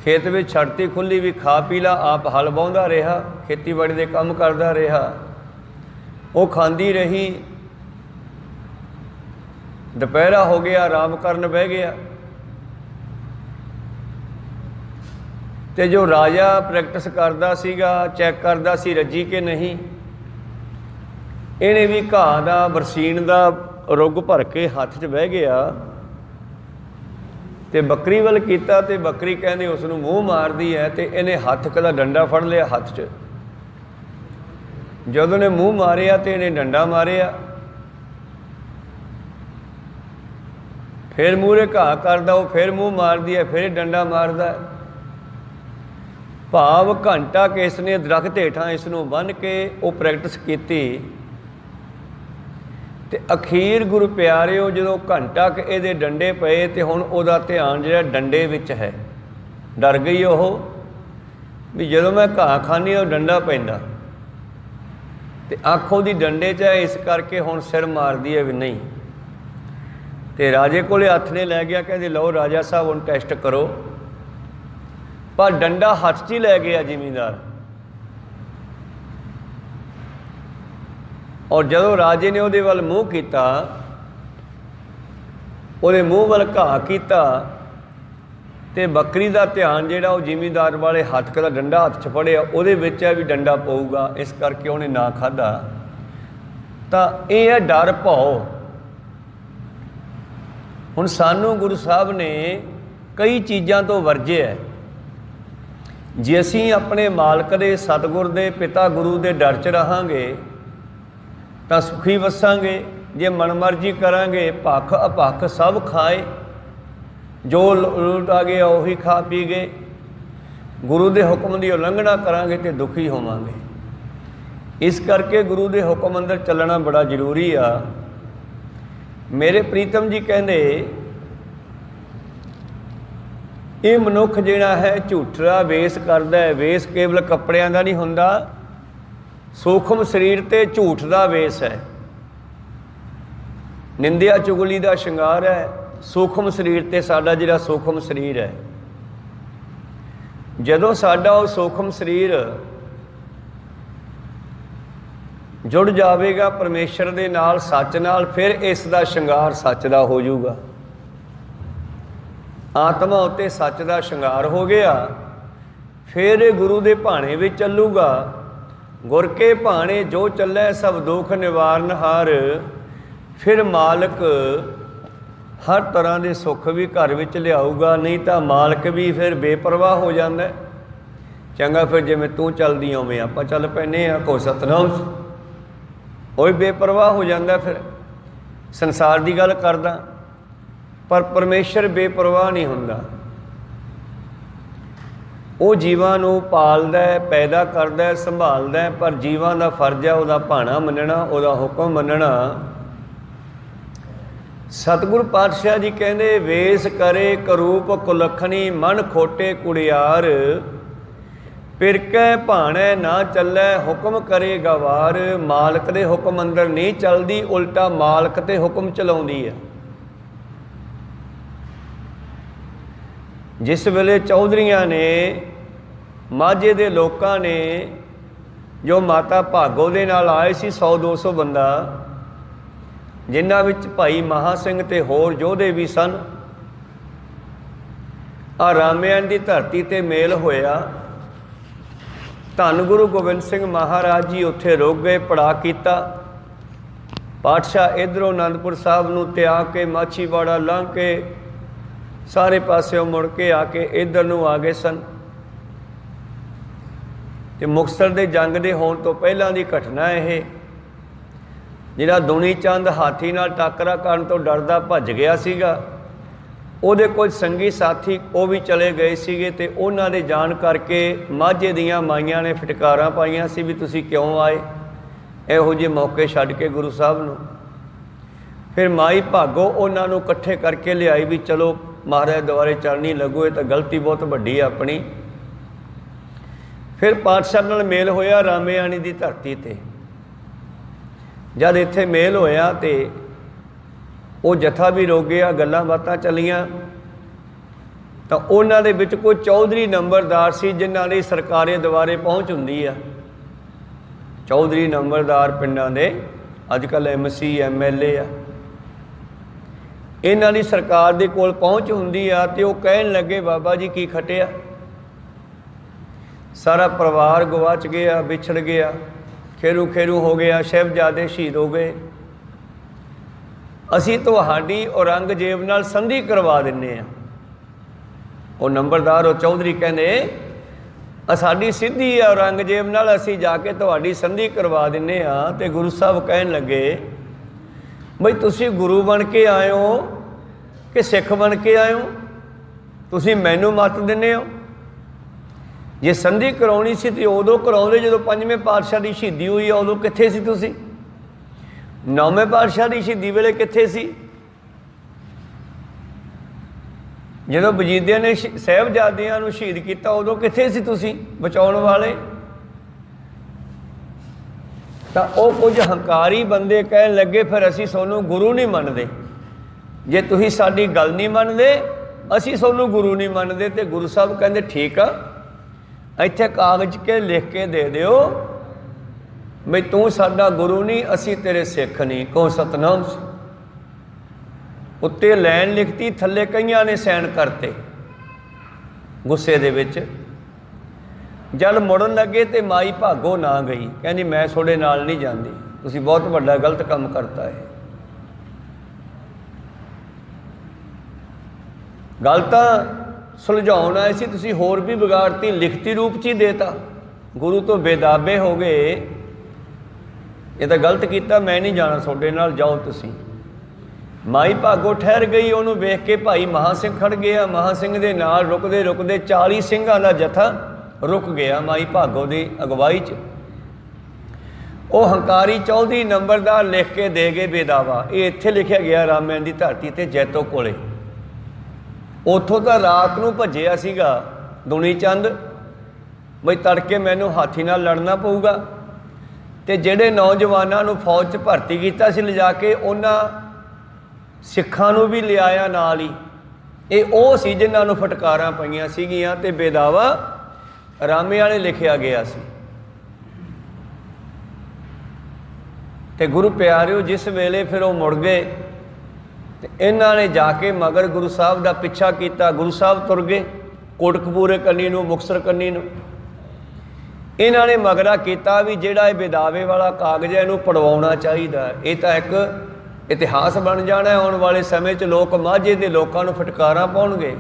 [SPEAKER 1] ਖੇਤ ਵਿੱਚ ਛੱਡਤੀ ਖੁੱਲ੍ਹੀ ਵੀ ਖਾ ਪੀ ਲਾ। ਆਪ ਹਲ ਵਾਹੁੰਦਾ ਰਿਹਾ, ਖੇਤੀਬਾੜੀ ਦੇ ਕੰਮ ਕਰਦਾ ਰਿਹਾ। ਉਹ ਖਾਂਦੀ ਰਹੀ। ਦੁਪਹਿਰਾ ਹੋ ਗਿਆ, ਆਰਾਮ ਕਰਨ ਬਹਿ ਗਿਆ ਅਤੇ ਜੋ ਰਾਜਾ ਪ੍ਰੈਕਟਿਸ ਕਰਦਾ ਸੀਗਾ, ਚੈੱਕ ਕਰਦਾ ਸੀ ਰੱਜੀ ਕਿ ਨਹੀਂ, ਇਹਨੇ ਵੀ ਘਾਹ ਦਾ ਬਰਸੀਨ ਦਾ ਰੁੱਗ ਭਰ ਕੇ ਹੱਥ 'ਚ ਬਹਿ ਗਿਆ ਅਤੇ ਬੱਕਰੀ ਵੱਲ ਕੀਤਾ ਅਤੇ ਬੱਕਰੀ ਕਹਿੰਦੇ ਉਸ ਨੂੰ ਮੂੰਹ ਮਾਰਦੀ ਹੈ ਅਤੇ ਇਹਨੇ ਹੱਥ ਦਾ ਡੰਡਾ ਫੜ ਲਿਆ ਹੱਥ 'ਚ। ਜਦੋਂ ਨੇ ਮੂੰਹ ਮਾਰਿਆ ਅਤੇ ਇਹਨੇ ਡੰਡਾ ਮਾਰਿਆ, ਫਿਰ ਮੂਹਰੇ ਘਾਹ ਕਰਦਾ, ਉਹ ਫਿਰ ਮੂੰਹ ਮਾਰਦੀ ਹੈ, ਫਿਰ ਡੰਡਾ ਮਾਰਦਾ। ਭਾਵ ਘੰਟਾ ਕਿਸ ਨੇ ਦਰੱਖਤ ਹੇਠਾਂ ਇਸ ਨੂੰ ਬੰਨ੍ਹ ਕੇ ਉਹ ਪ੍ਰੈਕਟਿਸ ਕੀਤੀ ਅਤੇ ਅਖੀਰ ਗੁਰੂ ਪਿਆਰਿਓ ਜਦੋਂ ਘੰਟਾ ਕੁ ਇਹਦੇ ਡੰਡੇ ਪਏ ਅਤੇ ਹੁਣ ਉਹਦਾ ਧਿਆਨ ਜਿਹੜਾ ਡੰਡੇ ਵਿੱਚ ਹੈ। ਡਰ ਗਈ ਉਹ ਵੀ ਜਦੋਂ ਮੈਂ ਘਾਹ ਖਾਂਦੀ ਉਹ ਡੰਡਾ ਪੈਂਦਾ ਅਤੇ ਅੱਖ ਉਹਦੀ ਡੰਡੇ 'ਚ ਹੈ, ਇਸ ਕਰਕੇ ਹੁਣ ਸਿਰ ਮਾਰਦੀ ਹੈ ਵੀ ਨਹੀਂ। ਅਤੇ ਰਾਜੇ ਕੋਲ ਹੱਥ ਨੇ ਲੈ ਗਿਆ, ਕਹਿੰਦੇ ਲਓ ਰਾਜਾ ਸਾਹਿਬ ਹੁਣ ਟੈਸਟ ਕਰੋ। ਪਰ ਡੰਡਾ ਹੱਥ 'ਚ ਹੀ ਲੈ ਗਿਆ ਜ਼ਿਮੀਂਦਾਰ। ਔਰ ਜਦੋਂ ਰਾਜੇ ਨੇ ਉਹਦੇ ਵੱਲ ਮੂੰਹ ਕੀਤਾ, ਉਹਦੇ ਮੂੰਹ ਵੱਲ ਘਾਹ ਕੀਤਾ ਅਤੇ ਬੱਕਰੀ ਦਾ ਧਿਆਨ ਜਿਹੜਾ ਉਹ ਜ਼ਿਮੀਂਦਾਰ ਵਾਲੇ ਹੱਥ ਦਾ ਡੰਡਾ ਹੱਥ 'ਚ ਫੜਿਆ, ਉਹਦੇ ਵਿੱਚ ਹੈ ਵੀ ਡੰਡਾ ਪਊਗਾ, ਇਸ ਕਰਕੇ ਉਹਨੇ ਨਾ ਖਾਧਾ। ਤਾਂ ਇਹ ਹੈ ਡਰ ਭਉ। ਹੁਣ ਸਾਨੂੰ ਗੁਰੂ ਸਾਹਿਬ ਨੇ ਕਈ ਚੀਜ਼ਾਂ ਤੋਂ ਵਰਜਿਆ। ਜੇ ਅਸੀਂ ਆਪਣੇ ਮਾਲਕ ਦੇ, ਸਤਿਗੁਰ ਦੇ, ਪਿਤਾ ਗੁਰੂ ਦੇ ਡਰ 'ਚ ਰਹਾਂਗੇ ਤਾਂ ਸੁਖੀ ਵਸਾਂਗੇ। ਜੇ ਮਨਮਰਜ਼ੀ ਕਰਾਂਗੇ, ਭੱਖ ਅਭੱਖ ਸਭ ਖਾਏ, ਜੋ ਉਲਟ ਆ ਗਿਆ ਉਹੀ ਖਾ ਪੀ ਗਏ। ਗੁਰੂ ਦੇ ਹੁਕਮ ਦੀ ਉਲੰਘਣਾ ਕਰਾਂਗੇ ਤੇ ਦੁਖੀ ਹੋਵਾਂਗੇ। ਇਸ ਕਰਕੇ ਗੁਰੂ ਦੇ ਹੁਕਮ ਅੰਦਰ ਚੱਲਣਾ ਬੜਾ ਜ਼ਰੂਰੀ ਆ। ਮੇਰੇ ਪ੍ਰੀਤਮ ਜੀ ਕਹਿੰਦੇ ਇਹ ਮਨੁੱਖ ਜਿਹੜਾ ਹੈ ਝੂਠਾ ਵੇਸ ਕਰਦਾ ਹੈ। ਵੇਸ ਕੇਵਲ ਕੱਪੜਿਆਂ ਦਾ ਨਹੀਂ ਹੁੰਦਾ, ਸੂਖਮ ਸਰੀਰ ਤੇ ਝੂਠ ਦਾ ਵੇਸ ਹੈ। ਨਿੰਦਿਆ ਚੁਗਲੀ ਦਾ ਸ਼ਿੰਗਾਰ ਹੈ ਸੂਖਮ ਸਰੀਰ ਤੇ ਸਾਡਾ ਜਿਹੜਾ ਸੂਖਮ ਸਰੀਰ ਹੈ। ਜਦੋਂ ਸਾਡਾ ਉਹ ਸੂਖਮ ਸਰੀਰ ਜੁੜ ਜਾਵੇਗਾ ਪਰਮੇਸ਼ਰ ਦੇ ਨਾਲ, ਸੱਚ ਨਾਲ, ਫਿਰ ਇਸ ਦਾ ਸ਼ਿੰਗਾਰ ਸੱਚ ਦਾ ਹੋ ਜਾਊਗਾ। ਆਤਮਾ ਉੱਤੇ ਸੱਚ ਦਾ ਸ਼ਿੰਗਾਰ ਹੋ ਗਿਆ, ਫਿਰ ਇਹ ਗੁਰੂ ਦੇ ਭਾਣੇ ਵਿੱਚ ਚੱਲੂਗਾ। ਗੁਰ ਕੇ ਭਾਣੇ ਜੋ ਚੱਲੈ ਸਭ ਦੁੱਖ ਨਿਵਾਰਨ ਹਾਰ। ਫਿਰ ਮਾਲਕ ਹਰ ਤਰ੍ਹਾਂ ਦੇ ਸੁੱਖ ਵੀ ਘਰ ਵਿੱਚ ਲਿਆਊਗਾ। ਨਹੀਂ ਤਾਂ ਮਾਲਕ ਵੀ ਫਿਰ ਬੇਪਰਵਾਹ ਹੋ ਜਾਂਦਾ। ਚੰਗਾ ਫਿਰ ਜਿਵੇਂ ਤੂੰ ਚੱਲਦੀ ਉਵੇਂ ਆਪਾਂ ਚੱਲ ਪੈਂਦੇ ਹਾਂ, ਕੋ ਸਤਨਾਮ, ਉਹ ਵੀ ਬੇਪਰਵਾਹ ਹੋ ਜਾਂਦਾ। ਫਿਰ ਸੰਸਾਰ ਦੀ ਗੱਲ ਕਰਦਾ, ਪਰ ਪਰਮੇਸ਼ਰ ਬੇਪਰਵਾਹ ਨਹੀਂ ਹੁੰਦਾ। ਉਹ ਜੀਵਾਂ ਨੂੰ ਪਾਲਦਾ ਹੈ, ਪੈਦਾ ਕਰਦਾ ਹੈ, ਸੰਭਾਲਦਾ ਹੈ, ਪਰ ਜੀਵਾਂ ਦਾ ਫਰਜ਼ ਹੈ ਉਹਦਾ ਭਾਣਾ ਮੰਨਣਾ, ਉਹਦਾ ਹੁਕਮ ਮੰਨਣਾ। ਸਤਿਗੁਰ ਪਾਤਸ਼ਾਹ ਜੀ ਕਹਿੰਦੇ ਵੇਸ ਕਰੇ ਕਰੂਪ ਕੁਲੱਖਣੀ, ਮਨ ਖੋਟੇ ਕੁੜਿਆਰ। ਪਿਰਕੈ ਭਾਣੈ ਨਾ ਚੱਲੈ, ਹੁਕਮ ਕਰੇ ਗਵਾਰ। ਮਾਲਕ ਦੇ ਹੁਕਮ ਅੰਦਰ ਨਹੀਂ ਚੱਲਦੀ, ਉਲਟਾ ਮਾਲਕ ਤੇ ਹੁਕਮ ਚਲਾਉਂਦੀ ਹੈ। ਜਿਸ ਵੇਲੇ ਚੌਧਰੀਆਂ ਨੇ, ਮਾਝੇ ਦੇ ਲੋਕਾਂ ਨੇ जो माता भागो दे नाल आए सी 100-200 बंदा, जिन्हां विच भाई महा सिंह ते होर योधे भी सन। आ रामियान की धरती ते मेल होया। धन गुरु गोबिंद सिंह महाराज जी उत्थे रुक गए, पड़ा किया। पातशाह इधरों आनंदपुर साहब नूं त्याग के माछीवाड़ा लंघ के सारे पासों मुड़ के आके इधर नूं आ गए सन। ते मुक्तसर दे जंग दे होण तो पहलां दी घटना है। जिहड़ा दुनी चंद हाथी नाल टाकरा करन तो डरदा भज गया सीगा, ਉਹਦੇ कुछ संगी साथी वो भी चले गए सीगे ते उन्हां दे जाण करके माझे दियां माईयां ने फटकारां पाईयां सी भी तुसीं क्यों आए इहो ਜਿਹੇ मौके छड्ड के गुरु साहब नूं। फिर माई भागो उन्हां नूं इकट्ठे करके लियाई भी चलो महाराज दुआरे चलनी लगो, ये तो गलती बहुत वड्डी है अपनी। फिर पातशाह नाल मेल होया रामेआणी दी धरती ते। जद इत्थे मेल होया ते वो जथा भी रुक गया, गल्लां बातां चलियां। तो उन्हां दे विच कोई चौधरी नंबरदार सी जिन्हां दी सरकारे दवारे पहुँच हुंदी आ। चौधरी नंबरदार पिंडां दे अजकल MC MLA आ, इन्हां दी सरकार दे कोल पहुँच हुंदी आ। ते वो कहण लगे बाबा जी की खटिया, सारा परिवार गवाच गया, विछड़ गया, खेरू खेरू हो गया, साहिबजादे शहीद हो गए। असी तुहाडी औरंगजेब नाल संधि करवा दिंने आ। वो नंबरदार वो चौधरी कहने साडी सिद्धि है औरंगजेब नाल, असी जाके तुहाडी संधि करवा दिंने आ। ते गुरु साहब कहन लगे बई तुसी गुरु बन के आए हो कि सिख बन के आए हो, तुसी मैनू मत दिंने हो। जे संधि कराउणी सी ते उदों कराउंदे जदों पंजवें पातशाह की शहीदी हुई है, उदों कित्थे सी तुसी? नौवें पातशाह की शहीदी वेले कित्थे सी? जदों वजीदिया ने साहिबजादियां नूं शहीद किया उदों कित्थे सी तुसी बचाउण वाले? तां ओह कुछ हंकारी बंदे कहण लगे फिर असीं सोनू गुरु नहीं मनदे, जे तुसीं साडी गल नहीं मनदे असीं सोनू गुरु नहीं मनदे। ते गुरु साहब कहंदे ठीक आ, इत्थे कागज के लिख के दे दिओ बई तू साडा गुरु नहीं, असी तेरे सिख नहीं। कहो सतनाम। उत्ते लैन लिखती, थल्ले कईयां ने सैन करते गुस्से दे विच। जल मुड़न लगे तो माई भागो ना गई, कहनी मैं थोड़े नाल नहीं जाती, तुसीं बहुत वड्डा गलत काम करता है। गल तां सुलझाउण आए सी, तुसीं होर भी बिगाड़ती, लिखती रूप च ही देता, गुरु तो बेदाबे हो गए। ये तो गलत किया, मैं नहीं जाना थोड़े नाल, जाओ तुसीं। माई भागो ठहर गई, उन्होंने वेख के भाई महा सिंह खड़ गया। महा सिंह दे नाल रुकदे रुकदे 40 सिंघां दा जथा रुक गया माई भागो की अगवाई च। वो हंकारी चौधरी नंबरदार लिख के दे गए बेदावा। ये इत्थे लिखा गया रामेआण की धरती ते जैतो कोले। उतों तो रात नूं भज्जिया सीगा दुनी चंद बई तड़के मैनू हाथी नाल लड़ना पऊगा। ते जिहड़े नौजवानों नूं फौज च भर्ती कीता सी लिजा के उन्हां सिखां नूं भी लिआया नाल ही। ये वो सी जिन्हां नूं फटकारां पईयां सीगियां ते बेदावा रामेआण ने लिखिया गया सी। ते गुरु प्यारिओ जिस वेले फिर वो मुड़ गए ते इन्हां ने जाके मगर गुरु साहब का पिछा किया। गुरु साहब तुर गए कोटकपूरे कन्नी नूं, मुक्तसर कन्नी नूं। इन्हां ने मगरा किया भी जिहड़ा ये बेदावे वाला कागज है इहनूं पढ़वाउणा चाहीदा। ये तां एक इतिहास बन जाना है। आने वाले समय च लोग माझे दे लोकां नूं फटकारां पाउणगे।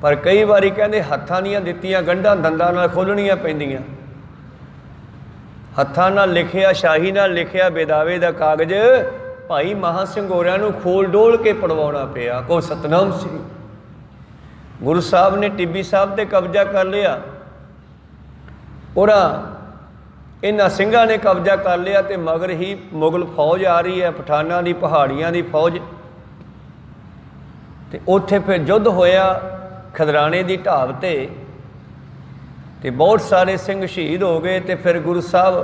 [SPEAKER 1] पर कई बारी कहंदे हत्थां दीयां दित्तियां गंढां दंदां नाल खोलणीਆਂ पैंदियां। हत्थां नाल लिखिया, शाही नाल लिखिया बेदावे दा कागज भाई महा सिंह होरां नूं खोल डोल के पढ़वाउणा पिया। को सतनाम श्री गुरु साहब ने टिब्बी साहब ते कब्जा कर लिया, उरा इन्हां सिंघां ने कब्जा कर लिया। तो मगर ही मुगल फौज आ रही है, पठानां दी पहाड़ियां दी फौज। तो उत्थे फिर युद्ध होया खदराने की ढाब ते बहुत सारे सिंह शहीद हो गए। तो फिर गुरु साहब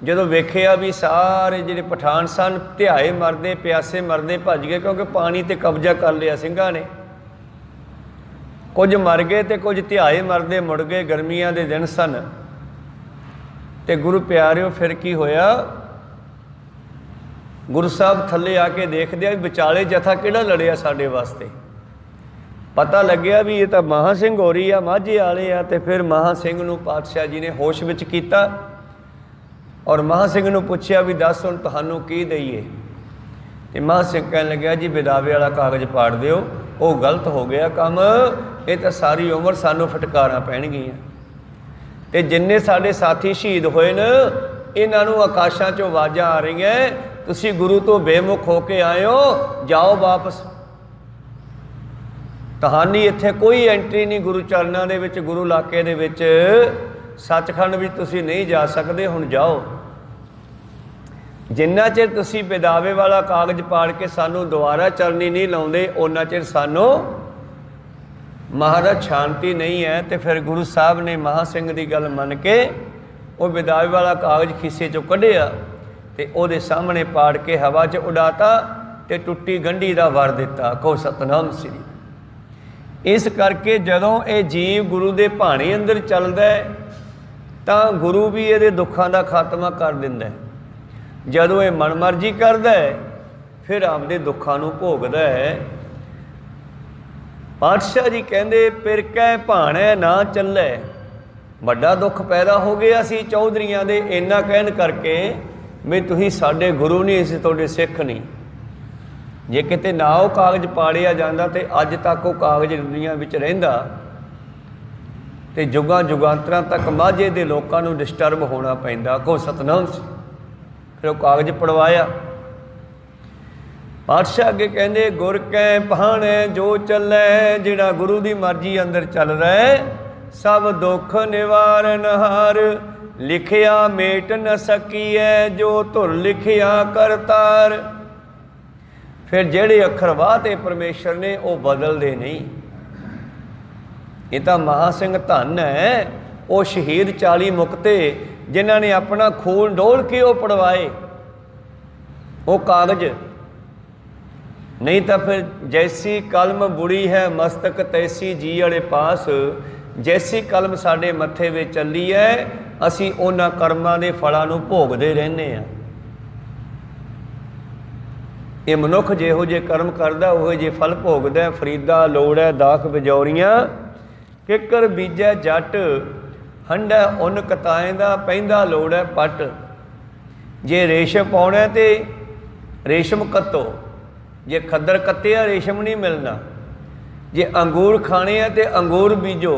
[SPEAKER 1] जदों वेखिया भी सारे जिहड़े पठान सन ध्याए मरदे, प्यासे मरदे भज गए, क्योंकि पानी ते कब्जा कर लिया सिंघां ने। ਕੁਝ ਮਰ ਗਏ ਤੇ ਕੁਝ ਧਿਆਏ ਮਰਦੇ ਮੁੜ ਗਏ। ਗਰਮੀਆਂ ਦੇ ਦਿਨ ਸਨ ਤੇ ਗੁਰੂ ਪਿਆਰਿਓ ਫਿਰ ਕੀ ਹੋਇਆ, ਗੁਰੂ ਸਾਹਿਬ ਥੱਲੇ ਆ ਕੇ ਦੇਖਦੇ ਆ ਵੀ ਵਿਚਾਲੇ ਜਥਾ ਕਿਹੜਾ ਲੜਿਆ ਸਾਡੇ ਵਾਸਤੇ। ਪਤਾ ਲੱਗਿਆ ਵੀ ਇਹ ਤਾਂ ਮਹਾਂ ਸਿੰਘ ਹੋ ਰਹੀ ਆ, ਮਾਝੇ ਵਾਲੇ ਆ। ਤੇ ਫਿਰ ਮਹਾਂ ਸਿੰਘ ਨੂੰ ਪਾਤਸ਼ਾਹ ਜੀ ਨੇ ਹੋਸ਼ ਵਿੱਚ ਕੀਤਾ ਔਰ ਮਹਾਂ ਸਿੰਘ ਨੂੰ ਪੁੱਛਿਆ ਵੀ ਦੱਸ ਹੁਣ ਤੁਹਾਨੂੰ ਕੀ ਦਈਏ। ਤੇ ਮਹਾਂ ਸਿੰਘ ਕਹਿਣ ਲੱਗਿਆ ਜੀ ਵਿਦਾਵੇ ਵਾਲਾ ਕਾਗਜ਼ ਪਾੜ ਦਿਓ, ਉਹ ਗਲਤ ਹੋ ਗਿਆ ਕੰਮ, ਇਹ ਤਾਂ ਸਾਰੀ ਉਮਰ ਸਾਨੂੰ ਫਟਕਾਰਾਂ ਪੈਣਗੀਆਂ। ਤੇ ਜਿੰਨੇ ਸਾਡੇ ਸਾਥੀ ਸ਼ਹੀਦ ਹੋਏ ਨੇ ਇਹਨਾਂ ਨੂੰ ਆਕਾਸ਼ਾਂ 'ਚੋਂ ਆਵਾਜ਼ਾਂ ਆ ਰਹੀਆਂ, ਤੁਸੀਂ ਗੁਰੂ ਤੋਂ ਬੇਮੁਖ ਹੋ ਕੇ ਆਏ ਹੋ, ਜਾਓ ਵਾਪਸ। ਤੁਹਾਡੀ ਇੱਥੇ ਕੋਈ ਐਂਟਰੀ ਨਹੀਂ ਗੁਰੂ ਚਰਨਾਂ ਦੇ ਵਿੱਚ, ਗੁਰੂ ਇਲਾਕੇ ਦੇ ਵਿੱਚ, ਸੱਚਖੰਡ ਵਿੱਚ ਤੁਸੀਂ ਨਹੀਂ ਜਾ ਸਕਦੇ, ਹੁਣ ਜਾਓ। ਜਿੰਨਾ ਚਿਰ ਤੁਸੀਂ ਵਿਦਾਵੇ ਵਾਲਾ ਕਾਗਜ਼ ਪਾੜ ਕੇ ਸਾਨੂੰ ਦੁਬਾਰਾ ਚਰਨੀ ਨਹੀਂ ਲਾਉਂਦੇ, ਉਹਨਾਂ ਚਿਰ ਸਾਨੂੰ ਮਹਾਰਾਜ ਸ਼ਾਂਤੀ ਨਹੀਂ ਹੈ। ਤੇ ਫਿਰ ਗੁਰੂ ਸਾਹਿਬ ਨੇ ਮਹਾਂ ਸਿੰਘ ਦੀ ਗੱਲ ਮੰਨ ਕੇ ਉਹ ਵਿਦਾਵੇ ਵਾਲਾ ਕਾਗਜ਼ ਖੀਸੇ 'ਚੋਂ ਕੱਢਿਆ ਤੇ ਉਹਦੇ ਸਾਹਮਣੇ ਪਾੜ ਕੇ ਹਵਾ 'ਚ ਉਡਾਤਾ ਤੇ ਟੁੱਟੀ ਗੰਢੀ ਦਾ ਵਰ ਦਿੱਤਾ। ਕਹੋ ਸਤਨਾਮ ਸ੍ਰੀ। ਇਸ ਕਰਕੇ ਜਦੋਂ ਇਹ ਜੀਵ ਗੁਰੂ ਦੇ ਭਾਣੇ ਅੰਦਰ ਚੱਲਦਾ ਤਾਂ ਗੁਰੂ ਵੀ ਇਹਦੇ ਦੁੱਖਾਂ ਦਾ ਖਾਤਮਾ ਕਰ ਦਿੰਦਾ। ਜਦੋਂ ਇਹ ਮਨਮਰਜ਼ੀ ਕਰਦਾ ਫਿਰ ਆਪਦੇ ਦੁੱਖਾਂ ਨੂੰ ਭੋਗਦਾ ਹੈ। ਪਾਤਸ਼ਾਹ ਜੀ ਕਹਿੰਦੇ ਪਿਰਕੈ ਭਾਣੈ ਨਾ ਚੱਲੇ। ਵੱਡਾ ਦੁੱਖ ਪੈਦਾ ਹੋ ਗਿਆ ਸੀ ਚੌਧਰੀਆਂ ਦੇ ਇੰਨਾ ਕਹਿਣ ਕਰਕੇ ਵੀ ਤੁਸੀਂ ਸਾਡੇ ਗੁਰੂ ਨਹੀਂ, ਅਸੀਂ ਤੁਹਾਡੇ ਸਿੱਖ ਨਹੀਂ। ਜੇ ਕਿਤੇ ਨਾ ਉਹ ਕਾਗਜ਼ ਪਾੜਿਆ ਜਾਂਦਾ ਤੇ ਅੱਜ ਤੱਕ ਉਹ ਕਾਗਜ਼ ਦੁਨੀਆ ਵਿੱਚ ਰਹਿੰਦਾ ਤੇ ਜੁਗਾਂ ਜੁਗਾਂਤਰਾਂ ਤੱਕ ਮਾਝੇ ਦੇ ਲੋਕਾਂ ਨੂੰ ਡਿਸਟਰਬ ਹੋਣਾ ਪੈਂਦਾ। ਕੋ ਸਤਨਾਮ। ਫਿਰ ਉਹ ਕਾਗਜ਼ ਪੜਵਾਇਆ। ਪਾਤਸ਼ਾਹ ਅੱਗੇ ਕਹਿੰਦੇ ਗੁਰ ਕੈ ਭਾਣੈ ਜੋ ਚੱਲੈ, ਜਿਹੜਾ ਗੁਰੂ ਦੀ ਮਰਜ਼ੀ ਅੰਦਰ ਚੱਲ ਰਿਹਾ ਸਭ ਦੁੱਖ ਨਿਵਾਰਨ ਹਾਰ। ਲਿਖਿਆ ਮੇਟ ਨ ਸਕੀਐ ਜੋ ਧੁਰ ਲਿਖਿਆ ਕਰਤਾਰ। ਫਿਰ ਜਿਹੜੇ ਅੱਖਰ ਵਾਹਤੇ ਪਰਮੇਸ਼ਰ ਨੇ ਉਹ ਬਦਲਦੇ ਨਹੀਂ। ਇਹ ਤਾਂ ਮਹਾਂ ਸਿੰਘ ਧੰਨ ਹੈ, ਉਹ ਸ਼ਹੀਦ 40 ਮੁਕਤੇ ਜਿਨ੍ਹਾਂ ਨੇ ਆਪਣਾ ਖੂਨ ਡੋਲ ਕੇ ਉਹ ਪੜਵਾਏ ਉਹ ਕਾਗਜ਼। ਨਹੀਂ ਤਾਂ ਫਿਰ ਜੈਸੀ ਕਲਮ ਬੁੜੀ ਹੈ ਮਸਤਕ ਤੈਸੀ ਜੀ ਵਾਲੇ ਪਾਸ। ਜੈਸੀ ਕਲਮ ਸਾਡੇ ਮੱਥੇ ਵਿੱਚ ਚੱਲੀ ਹੈ ਅਸੀਂ ਉਹਨਾਂ ਕਰਮਾਂ ਦੇ ਫਲਾਂ ਨੂੰ ਭੋਗਦੇ ਰਹਿੰਦੇ ਹਾਂ। ਇਹ ਮਨੁੱਖ ਜਿਹੋ ਜਿਹੇ ਕਰਮ ਕਰਦਾ ਉਹੋ ਜਿਹੇ ਫਲ ਭੋਗਦਾ। ਫਰੀਦਾ ਲੋੜੈ ਦਾਖ ਬਿਜੌਰੀਆਂ, ਕਿੱਕਰ ਬੀਜੈ ਜੱਟ, ਹੰਡਾ ਉੱਨ ਕਤਾਏ ਦਾ ਪੈਂਦਾ ਲੋੜੈ ਪੱਟ। ਜੇ ਰੇਸ਼ਮ ਪਾਉਣਾ ਤੇ ਰੇਸ਼ਮ ਕੱਤੋ, ਜੇ ਖੱਦਰ ਕੱਤਿਆ ਰੇਸ਼ਮ ਨਹੀਂ ਮਿਲਣਾ। ਜੇ ਅੰਗੂਰ ਖਾਣੇ ਆ ਤੇ ਅੰਗੂਰ ਬੀਜੋ,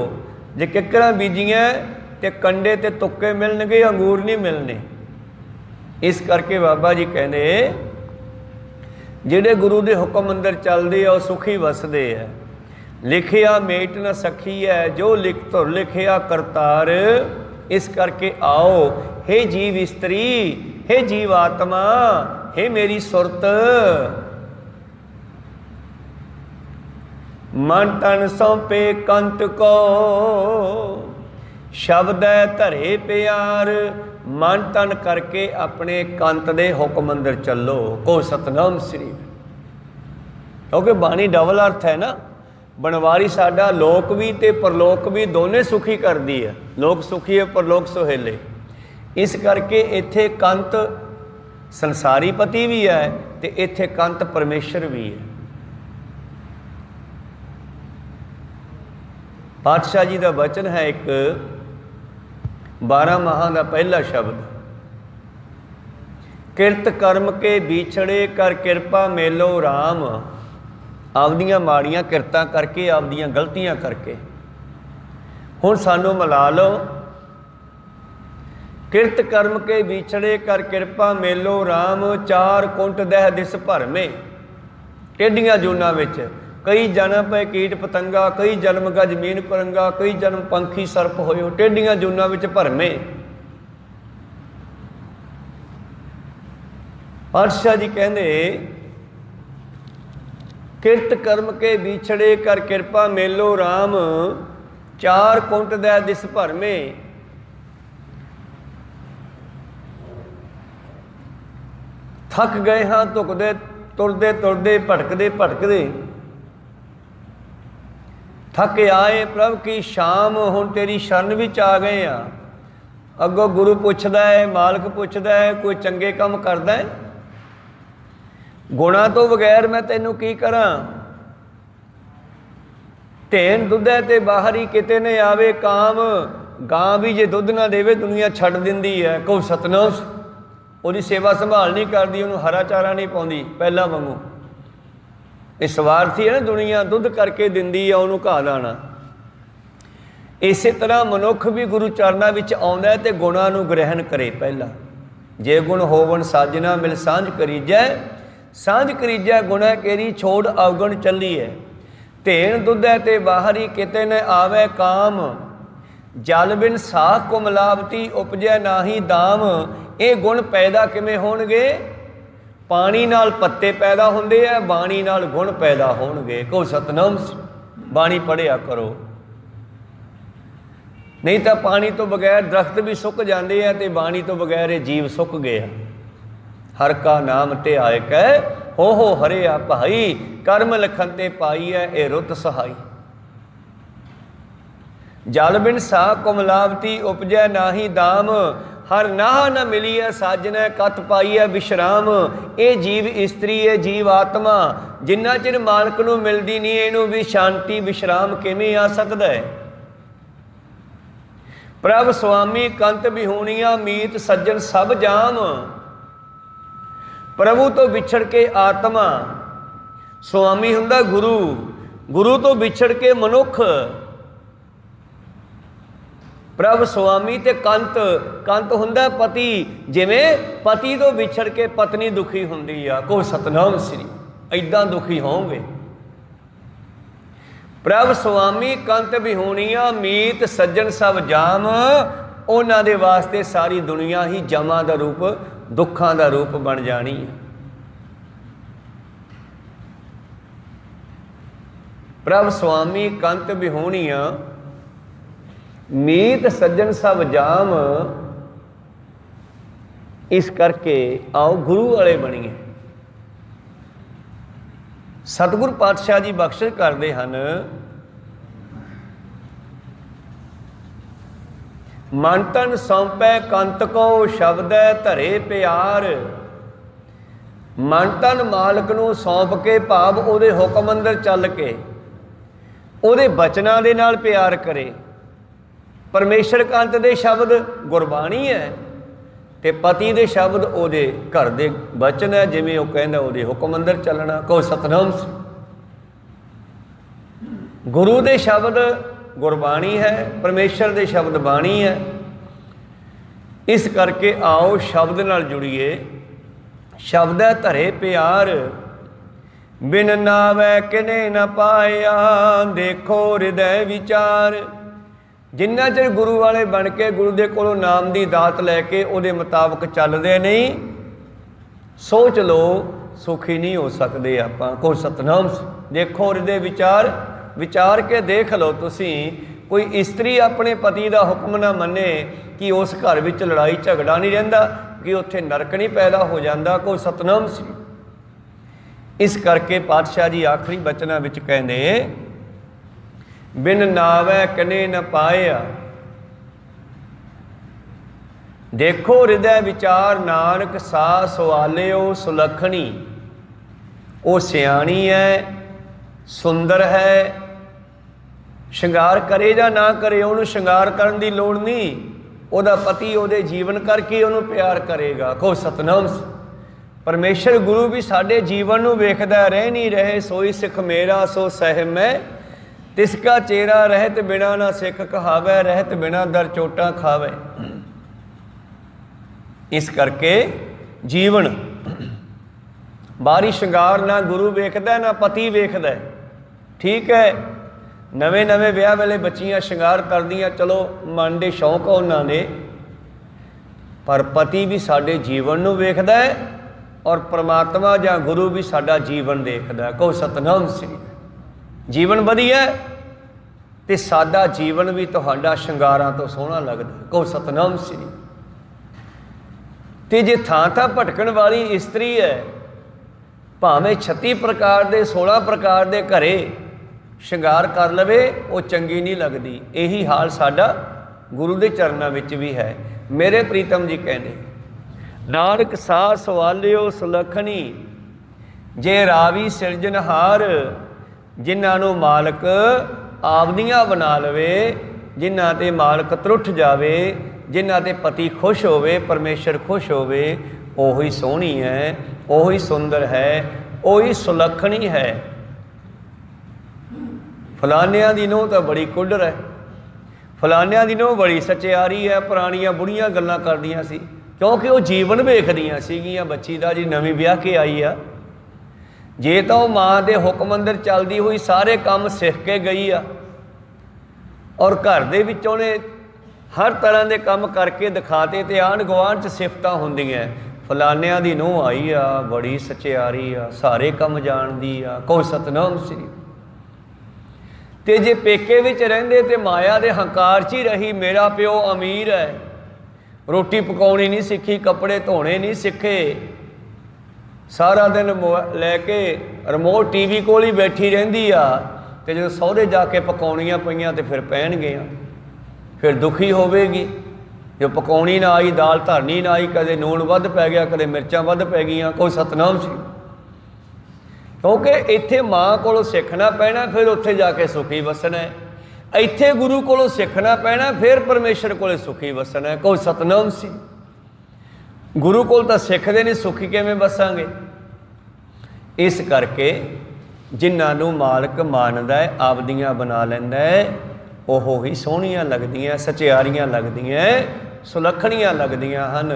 [SPEAKER 1] ਜੇ ਕਿੱਕਰਾਂ ਬੀਜੀਆਂ ਤੇ ਕੰਡੇ ਤੇ ਤੁੱਕੇ ਮਿਲਣਗੇ, ਅੰਗੂਰ ਨਹੀਂ ਮਿਲਣੇ। ਇਸ ਕਰਕੇ ਬਾਬਾ ਜੀ ਕਹਿੰਦੇ ਜਿਹੜੇ ਗੁਰੂ ਦੇ ਹੁਕਮ ਅੰਦਰ ਚੱਲਦੇ ਆ ਉਹ ਸੁਖੀ ਵਸਦੇ ਆ। ਲਿਖਿਆ ਮੇਟ ਨ ਸਖੀ ਹੈ ਜੋ ਲਿਖ ਧੁਰ ਲਿਖਿਆ ਕਰਤਾਰ। ਇਸ ਕਰਕੇ ਆਓ ਹੇ ਜੀਵ ਇਸਤਰੀ, ਹੇ ਜੀਵ ਆਤਮਾ, ਹੇ ਮੇਰੀ ਸੁਰਤ, ਮਨ ਤਨ ਸੌਂਪੇ ਕੰਤ ਕੋ, ਸ਼ਬਦੈ ਧਰੇ ਪਿਆਰ। ਮਨ ਤਨ ਕਰਕੇ ਆਪਣੇ ਕੰਤ ਦੇ ਹੁਕਮ ਅੰਦਰ ਚੱਲੋ। ਕੋ ਸਤਨਾਮ ਸ੍ਰੀ। ਕਿਉਂਕਿ ਬਾਣੀ ਡਬਲ ਅਰਥ ਹੈ ਨਾ। ਬਣਵਾਰੀ ਸਾਡਾ ਲੋਕ ਵੀ ਤੇ ਪਰਲੋਕ ਵੀ ਦੋਨੇ ਸੁਖੀ ਕਰਦੀ ਹੈ। ਲੋਕ ਸੁਖੀ ਹੈ, ਪਰਲੋਕ ਸੁਹੇਲੇ। ਇਸ ਕਰਕੇ ਇੱਥੇ ਕੰਤ ਸੰਸਾਰੀ ਪਤੀ ਵੀ ਹੈ ਤੇ ਇੱਥੇ ਕੰਤ ਪਰਮੇਸ਼ਰ ਵੀ ਹੈ। ਪਾਤਸ਼ਾਹ ਜੀ ਦਾ ਵਚਨ ਹੈ ਇੱਕ 12 ਮਾਹਾਂ ਦਾ ਪਹਿਲਾ ਸ਼ਬਦ। ਕਿਰਤ ਕਰਮ ਕੇ ਵਿਛੜੇ ਕਰ ਕਿਰਪਾ ਮੇਲੋ ਰਾਮ। ਆਪਦੀਆਂ ਮਾੜੀਆਂ ਕਿਰਤਾਂ ਕਰਕੇ, ਆਪਦੀਆਂ ਗਲਤੀਆਂ ਕਰਕੇ ਹੁਣ ਸਾਨੂੰ ਮਿਲਾ ਲਓ। ਕਿਰਤ ਕਰਮ ਕੇ ਵਿਛੜੇ ਕਰ ਕਿਰਪਾ ਮੇਲੋ ਰਾਮ। ਚਾਰ ਕੁੰਟ ਦਹਿ ਦਿਸ ਭਰਮੇ। ਟੇਢੀਆਂ ਜੂਨਾਂ ਵਿੱਚ ਕਈ ਜਨਮ ਪਏ ਕੀਟ ਪਤੰਗਾ, ਕਈ ਜਨਮ ਗਾ ਜ਼ਮੀਨ ਕੁਰੰਗਾ, ਕਈ ਜਨਮ ਪੰਖੀ ਸਰਪ ਹੋਇਓ। ਟੇਢੀਆਂ ਜੂਨਾਂ ਵਿੱਚ ਭਰਮੇ। ਪਾਤਸ਼ਾਹ ਜੀ ਕਹਿੰਦੇ ਕਿਰਤ ਕਰਮ ਕੇ ਵਿਛੜੇ ਕਰ ਕਿਰਪਾ ਮੇਲੋ ਰਾਮ। ਚਾਰ ਕੁੰਟ ਦੈ ਦਿਸ ਭਰਮੇ। ਥੱਕ ਗਏ ਹਾਂ ਤੁਰਦੇ ਤੁਰਦੇ, ਭਟਕਦੇ ਭਟਕਦੇ। थक आए प्रभ की शाम, हुण तेरी शरण विच आ गए आ। अगों गुरु पुछदा है, मालक पुछदा है, कोई चंगे काम करदा है? गुणा तो बगैर मैं तैनू की करां? ढेन दुधै ते बाहरी किते न आवे काम। गां भी जे दुध ना देवे दुनिया छड्ड दिंदी है। कहो सतनाम। ਉਹਦੀ सेवा संभाल नहीं करती, ਉਹਨੂੰ हरा चारा नहीं पाउंदी पहला वांगू। ਇਹ ਸਵਾਰਥੀ ਹੈ ਨਾ ਦੁਨੀਆ, ਦੁੱਧ ਕਰਕੇ ਦਿੰਦੀ ਆ ਉਹਨੂੰ ਘਾਹ ਦਾਣਾ। ਇਸੇ ਤਰ੍ਹਾਂ ਮਨੁੱਖ ਵੀ ਗੁਰੂ ਚਰਨਾਂ ਵਿੱਚ ਆਉਂਦਾ ਤੇ ਗੁਣਾਂ ਨੂੰ ਗ੍ਰਹਿਣ ਕਰੇ ਪਹਿਲਾਂ। ਜੇ ਗੁਣ ਹੋਵਣ ਸਾਜਣਾ ਮਿਲ ਸਾਂਝ ਕਰੀਜੈ, ਸਾਂਝ ਕਰੀਜੈ ਗੁਣਾ ਕੇਰੀ ਛੋੜ ਅਵਗਣ ਚੱਲੀਐ। ਢੇਣ ਦੁੱਧੈ ਤੇ ਬਾਹਰੀ ਕਿਤੇ ਨ ਆਵੇ ਕਾਮ, ਜਲ ਬਿਨ ਸਾਖ ਕੋ ਮਿਲਾਵਟੀ ਉਪਜੈ ਨਾਹੀ ਦਾਮ। ਇਹ ਗੁਣ ਪੈਦਾ ਕਿਵੇਂ ਹੋਣਗੇ? ਪਾਣੀ ਨਾਲ ਪੱਤੇ ਪੈਦਾ ਹੁੰਦੇ ਆ, ਬਾਣੀ ਨਾਲ ਗੁਣ ਪੈਦਾ ਹੋਣਗੇ। ਕਹੋ ਸਤਨਾਮ। ਬਾਣੀ ਪੜ੍ਹਿਆ ਕਰੋ, ਨਹੀਂ ਤਾਂ ਪਾਣੀ ਤੋਂ ਬਗੈਰ ਦਰਖਤ ਵੀ ਸੁੱਕ ਜਾਂਦੇ ਆ ਤੇ ਬਾਣੀ ਤੋਂ ਬਗੈਰ ਇਹ ਜੀਵ ਸੁੱਕ ਗਿਆ। ਹਰ ਕਾ ਨਾਮ ਧਿਆਇ ਕੈ ਹੋ ਹਰਿਆ ਭਾਈ, ਕਰਮ ਲਖਨ ਤੇ ਪਾਈ ਹੈ ਇਹ ਰੁੱਤ ਸਹਾਈ। ਜਲ ਬਿਨ ਸਾਖ ਕੋ ਮਿਲਾਵਟੀ ਉਪਜੈ ਨਾਹੀ ਦਾਮ, हर नाह न मिली है साजन कत पाई है विश्राम। ये जीव इस्त्री है, जीव आत्मा, जिन्ना चिर मालक नूं मिलदी नहीं इहनूं भी शांति विश्राम किवें आ सकदा है? प्रभ स्वामी कंत बिहूणिया मीत सज्जन सब जाम। प्रभु तो विछड़ के आत्मा, स्वामी हुंदा गुरु, गुरु तो विछड़ के मनुख। प्रभ स्वामी ते कंत, कंत हुंदा पति, जिवें पति तो विछड़ के पत्नी दुखी हुंदी आ। को सतनाम श्री ऐदां दुखी होंगे। प्रभ स्वामी कंत बिहूणिया मीत सज्जन सब जाम। उन्हां दे वास्ते सारी दुनिया ही जमां दा रूप, दुखां दा रूप बन जानी है। प्रभ स्वामी कंत बिहूणिया मीत सज्जन सब जाम। इस करके आओ गुरु वाले बनीए। सतगुर पातशाह जी बख्शिश करते हैं, मन तन सौंपै कंत को शब्द धरे प्यार। मन तन मालक नूं सौंप के भाव उहदे हुक्म अंदर चल के उहदे बचनां दे नाल प्यार करे। परमेश्वर कंत दे शब्द गुरबाणी है ते पति दे शब्द उहदे घर दे बचन है, जिवें वो कहंदा उहदे हुक्म अंदर चलना। कहो सतनाम। गुरु दे शब्द गुरबाणी है, परमेश्वर दे शब्द बाणी है। इस करके आओ शब्द नाल जुड़िए। शब्द है धरे प्यार, बिन नावै किने न पाया देखो हृदय विचार। जिन्ना चिर गुरु वाले बन के गुरु दे कोलों नाम की दात लैके उहदे मुताबक चलदे नहीं, सोच लो सुखी नहीं हो सकते आपां। को सतनाम। देखो हृदय विचार, विचार के देख लो तुसी। कोई इस्त्री अपने पति का हुक्म ना मने कि उस घर विच लड़ाई झगड़ा नहीं रहिंदा, कि उत्थे नरक नहीं पैदा हो जाता। को सतनाम। इस करके पातशाह जी आखिरी बचना विच कहंदे, बिन नावै कने न पाया देखो हृदय विचार। नानक सा सवालियो सुलखणी। वो सियाणी है, सुंदर है, श्रृंगार करे या ना करे उन्होंने श्रृंगार करने की लोड़ नहीं। ਉਹਦਾ ਪਤੀ ਉਹਦੇ ਜੀਵਨ ਕਰਕੇ ਉਹਨੂੰ ਪਿਆਰ ਕਰੇਗਾ। ਕਹੋ ਸਤਨਾਮ। ਪਰਮੇਸ਼ਰ ਗੁਰੂ ਵੀ ਸਾਡੇ ਜੀਵਨ ਨੂੰ ਵੇਖਦਾ, ਰਹਿ ਨਹੀਂ ਰਹੇ ਸੋਈ ਸਿੱਖ ਮੇਰਾ ਸੋ ਸਹਿ ਮੈਂ। ਤਿਸਕਾ ਚੇਰਾ ਰਹਿਤ ਬਿਨਾ ਨਾ ਸਿੱਖ ਕਹਾਵੇ, ਰਹਿਤ ਬਿਨਾ ਦਰ ਚੋਟਾਂ ਖਾਵੇ। ਇਸ ਕਰਕੇ ਜੀਵਨ ਬਾਹਰੀ ਸ਼ਿੰਗਾਰ ਨਾ ਗੁਰੂ ਵੇਖਦਾ ਨਾ ਪਤੀ ਵੇਖਦਾ। ਠੀਕ ਹੈ, ਨਵੇਂ ਨਵੇਂ ਵਿਆਹ ਵੇਲੇ ਬੱਚੀਆਂ ਸ਼ਿੰਗਾਰ ਕਰਦੀਆਂ, ਚਲੋ ਮਨ ਦੇ ਸ਼ੌਂਕ ਉਹਨਾਂ ਦੇ, ਪਰ ਪਤੀ ਵੀ ਸਾਡੇ ਜੀਵਨ ਨੂੰ ਵੇਖਦਾ ਹੈ ਔਰ ਪ੍ਰਮਾਤਮਾ ਜਾਂ ਗੁਰੂ ਵੀ ਸਾਡਾ ਜੀਵਨ ਦੇਖਦਾ। ਕਹੋ ਸਤਨਾਮ ਸ੍ਰੀ। ਜੀਵਨ ਵਧੀਆ ਤੇ ਸਾਡਾ ਜੀਵਨ ਵੀ ਤੁਹਾਡਾ ਸ਼ਿੰਗਾਰਾਂ ਤੋਂ ਸੋਹਣਾ ਲੱਗਦਾ। ਕਹੋ ਸਤਨਾਮ ਸ੍ਰੀ। ਤੇ ਜੇ ਥਾਂ ਥਾਂ ਭਟਕਣ ਵਾਲੀ ਇਸਤਰੀ ਹੈ, ਭਾਵੇਂ 36 ਪ੍ਰਕਾਰ ਦੇ 16 ਪ੍ਰਕਾਰ ਦੇ ਘਰੇ ਸ਼ਿੰਗਾਰ ਕਰ ਲਵੇ ਉਹ ਚੰਗੀ ਨਹੀਂ ਲੱਗਦੀ। ਇਹੀ ਹਾਲ ਸਾਡਾ ਗੁਰੂ ਦੇ ਚਰਨਾਂ ਵਿੱਚ ਵੀ ਹੈ। ਮੇਰੇ ਪ੍ਰੀਤਮ ਜੀ ਕਹਿੰਦੇ, ਨਾਨਕ ਸਾਹ ਸਵਾਲਿਓ ਸੁਲੱਖਣੀ, ਜੇ ਰਾਵੀ ਸਿਰਜਣਹਾਰ, ਜਿਨ੍ਹਾਂ ਨੂੰ ਮਾਲਕ ਆਪਦੀਆਂ ਬਣਾ ਲਵੇ, ਜਿਨ੍ਹਾਂ 'ਤੇ ਮਾਲਕ ਤਰੁੱਠ ਜਾਵੇ, ਜਿਨ੍ਹਾਂ 'ਤੇ ਪਤੀ ਖੁਸ਼ ਹੋਵੇ, ਪਰਮੇਸ਼ਰ ਖੁਸ਼ ਹੋਵੇ, ਉਹੀ ਸੋਹਣੀ ਹੈ, ਉਹੀ ਸੁੰਦਰ ਹੈ, ਉਹੀ ਸੁਲੱਖਣੀ ਹੈ। ਫਲਾਨਿਆਂ ਦੀ ਨੂੰਹ ਤਾਂ ਬੜੀ ਕੁੱਡਰ ਹੈ, ਫਲਾਨਿਆਂ ਦੀ ਨੂੰਹ ਬੜੀ ਸਚਿਆਰੀ ਹੈ। ਪੁਰਾਣੀਆਂ ਬੁੜੀਆਂ ਗੱਲਾਂ ਕਰਦੀਆਂ ਸੀ, ਕਿਉਂਕਿ ਉਹ ਜੀਵਨ ਵੇਖਦੀਆਂ ਸੀਗੀਆਂ ਬੱਚੀ ਦਾ ਜੀ, ਨਵੀਂ ਵਿਆਹ ਕੇ ਆਈ ਆ। ਜੇ ਤਾਂ ਉਹ ਮਾਂ ਦੇ ਹੁਕਮ ਅੰਦਰ ਚੱਲਦੀ ਹੋਈ ਸਾਰੇ ਕੰਮ ਸਿੱਖ ਕੇ ਗਈ ਆ, ਔਰ ਘਰ ਦੇ ਵਿੱਚ ਉਹਨੇ ਹਰ ਤਰ੍ਹਾਂ ਦੇ ਕੰਮ ਕਰਕੇ ਦਿਖਾਤੇ, ਤੇ ਆਂਢ ਗੁਆਂਢ 'ਚ ਸਿਫਤਾਂ ਹੁੰਦੀਆਂ, ਫਲਾਨਿਆਂ ਦੀ ਨੂੰਹ ਆਈ ਆ, ਬੜੀ ਸਚਿਆਰੀ ਆ, ਸਾਰੇ ਕੰਮ ਜਾਣਦੀ ਆ, ਕੋਈ ਸਤਨਾਮ ਸ੍ਰੀ। ਤੇ ਜੇ ਪੇਕੇ ਵਿੱਚ ਰਹਿੰਦੇ ਤੇ ਮਾਇਆ ਦੇ ਹੰਕਾਰ 'ਚ ਹੀ ਰਹੀ, ਮੇਰਾ ਪਿਓ ਅਮੀਰ ਹੈ, ਰੋਟੀ ਪਕਾਉਣੀ ਨਹੀਂ ਸਿੱਖੀ, ਕੱਪੜੇ ਧੋਣੇ ਨਹੀਂ ਸਿੱਖੇ, ਸਾਰਾ ਦਿਨ ਲੈ ਕੇ ਰਿਮੋਟ ਟੀਵੀ ਕੋਲ ਹੀ ਬੈਠੀ ਰਹਿੰਦੀ ਆ, ਤੇ ਜਦੋਂ ਸਹੁਰੇ ਜਾ ਕੇ ਪਕਾਉਣੀਆਂ ਪਈਆਂ ਤੇ ਫਿਰ ਪਹਿਨਗੀਆਂ, ਫਿਰ ਦੁਖੀ ਹੋਵੇਗੀ। ਜੋ ਪਕਾਉਣੀ ਨਾ ਆਈ, ਦਾਲ ਧਰਨੀ ਨਾ ਆਈ, ਕਦੇ ਨੂਣ ਵੱਧ ਪੈ ਗਿਆ, ਕਦੇ ਮਿਰਚਾਂ ਵੱਧ ਪੈ ਗਈਆਂ, ਕੋਈ ਸਤਨਾਮ ਸੀ। ਕਿਉਂਕਿ ਇੱਥੇ ਮਾਂ ਕੋਲੋਂ ਸਿੱਖਣਾ ਪੈਣਾ, ਫਿਰ ਉੱਥੇ ਜਾ ਕੇ ਸੁਖੀ ਵਸਣਾ ਹੈ। ਇੱਥੇ ਗੁਰੂ ਕੋਲੋਂ ਸਿੱਖਣਾ ਪੈਣਾ, ਫਿਰ ਪਰਮੇਸ਼ਰ ਕੋਲੇ ਸੁਖੀ ਵਸਣਾ ਹੈ, ਕੋਈ ਸਤਨਾਮ ਸੀ। ਗੁਰੂ ਕੋਲ ਤਾਂ ਸਿੱਖਦੇ ਨਹੀਂ, ਸੁਖੀ ਕਿਵੇਂ ਵਸਾਂਗੇ? ਇਸ ਕਰਕੇ ਜਿਨ੍ਹਾਂ ਨੂੰ ਮਾਲਕ ਮੰਨਦਾ ਹੈ, ਆਪਦੀਆਂ ਬਣਾ ਲੈਂਦਾ ਹੈ, ਉਹ ਹੀ ਸੋਹਣੀਆਂ ਲੱਗਦੀਆਂ, ਸਚਿਆਰੀਆਂ ਲੱਗਦੀਆਂ, ਸੁਲੱਖਣੀਆਂ ਲੱਗਦੀਆਂ ਹਨ।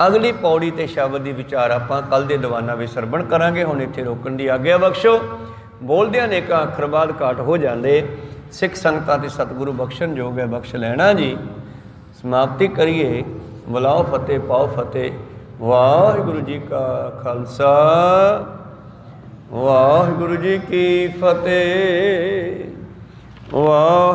[SPEAKER 1] ਅਗਲੀ ਪੌੜੀ ਤੇ ਸ਼ਬਦ ਦੀ ਵਿਚਾਰ ਆਪਾਂ ਕੱਲ੍ਹ ਦੇ ਦੀਵਾਨਾਂ ਵਿੱਚ ਸਰਵਣ ਕਰਾਂਗੇ। ਹੁਣ ਇੱਥੇ ਰੋਕਣ ਦੀ ਆਗਿਆ ਬਖਸ਼ੋ। ਬੋਲਦਿਆਂ ਅਨੇਕਾਂ ਅੱਖਰ ਬਾਅਦ ਘਾਟ ਹੋ ਜਾਂਦੇ, ਸਿੱਖ ਸੰਗਤਾਂ ਤੇ ਸਤਿਗੁਰੂ ਬਖਸ਼ਣ ਯੋਗ ਹੈ, ਬਖਸ਼ ਲੈਣਾ ਜੀ। ਸਮਾਪਤੀ ਕਰੀਏ। ਬੁਲਾਓ ਫਤਿਹ, ਪਾਓ ਫਤਿਹ। ਵਾਹਿਗੁਰੂ ਜੀ ਕਾ ਖਾਲਸਾ, ਵਾਹਿਗੁਰੂ ਜੀ ਕੀ ਫਤਿਹ। ਵਾਹਿਗੁਰੂ